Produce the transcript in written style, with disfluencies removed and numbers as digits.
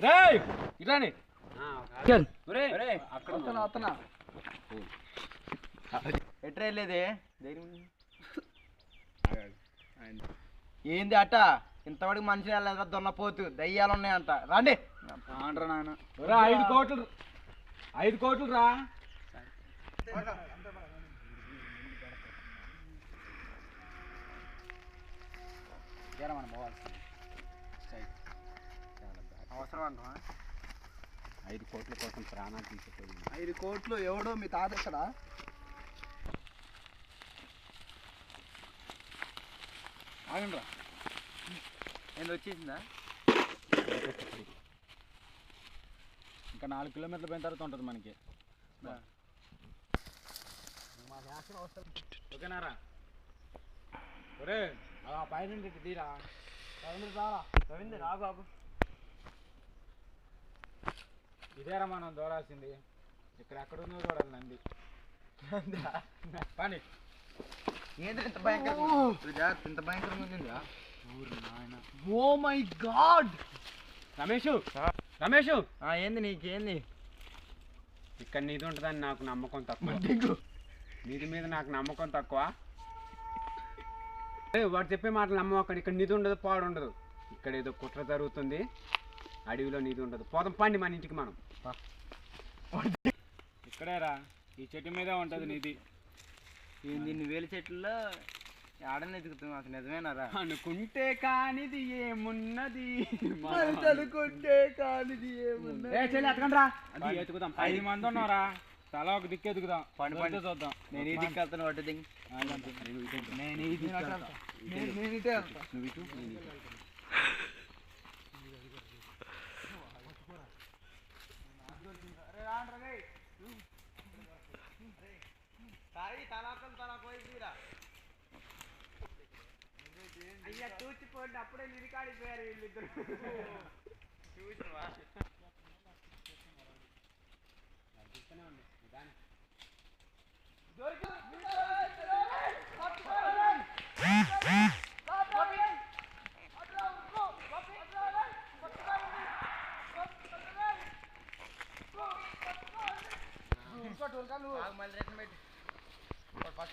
రేయ్ ఇట్లాని ఎట్రా వెళ్ళేది ఏంది అట్ట ఇంతవరకు మనిషి వెళ్ళలేదా దున్నపోతు దయ్యాలు ఉన్నాయంట రండి ఆండ్రా నాయన 5 కోట్లు రా అవసరం అంటావా 5 కోట్ల కోసం ప్రాణాలు తీసుకుపోయింది 5 కోట్లు ఎవడో మీ తాత ఇక్కడ ఆగండ్రా ఏంది వచ్చేసిందా ఇంకా 4 కిలోమీటర్లు పోయిన తర్వాత ఉంటుంది మనకి ఓకేనారా ఒరే అలా పైన తీరా రవీంద్ర రా బాబు ఇదేరా మనం దూరాల్సింది ఇక్కడ ఎక్కడున్నో చూడాలి నంది పని ఏంటి ఇంత భయంకరంగా ఇంత భయంకరంగా ఉందిరా ఓ మై గాడ్ రమేష్ ఏంది నీకేంది ఇక్కడ నీది ఉంటుందని నాకు నమ్మకం తక్కువ నీది మీద నాకు నమ్మకం తక్కువ వాడు చెప్పే మాటలు నమ్మకం ఇక్కడ నీది ఉండదు పాడు ఉండదు ఇక్కడ ఏదో కుట్ర జరుగుతుంది అడవిలో నీది ఉండదు పోదాం పండి మన ఇంటికి మనం ఇక్కడేరా ఈ చెట్టు మీద ఉంటుంది నీది ఏంది వేలు చెట్లలో ఆడని ఎదుగుతాం అసలు నిజమేనారా అనుకుంటే కానిది ఏమున్నది అనుకుంటే కానిది ఏమున్నది ఎత్తకండి అది ఎత్తుకుదాం 5 మంది ఉన్నారా తలా ఒక దిక్కు ఎదుగుదాం పండుగ చూద్దాం నేను ఈ దిక్కు వెళ్తాను వాటి దిక్కు నేను ఈ దిక్కు నేను ఇటే వెళ్తా నువ్వు ఇటు నేను ఇటు అయ్యా చూచిపోండి అప్పుడే నిరికాడిపోయారు వీళ్ళిద్దరు చూసివా